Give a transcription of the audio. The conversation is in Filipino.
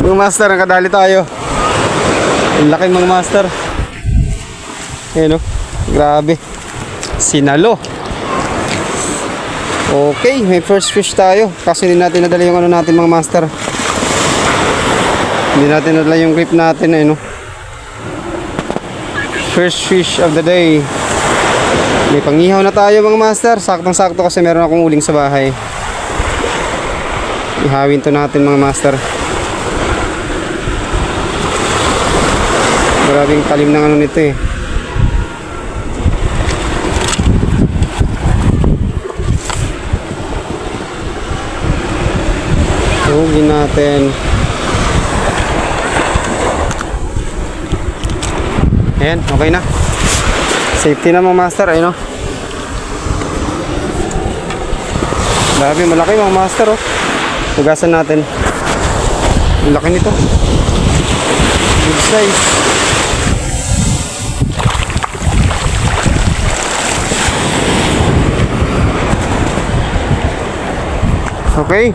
Mga master, nakadali tayo. Ang laki mga master. Ayan o, grabe. Sinalo. Okay, may first fish tayo. Kasi hindi natin nadala yung ano natin mga master. Hindi natin nadala yung grip natin eh, no? First fish of the day. May pangihaw na tayo mga master. Saktong sakto kasi meron akong uling sa bahay. Ihawin to natin mga master. Maraming talim ng ano nito eh. Hugin natin. Ayan, okay na. Safety na mga master, ayun o. Grabe, malaki mga master o. Hugasan natin. Ang laki nito. Good size. Okay.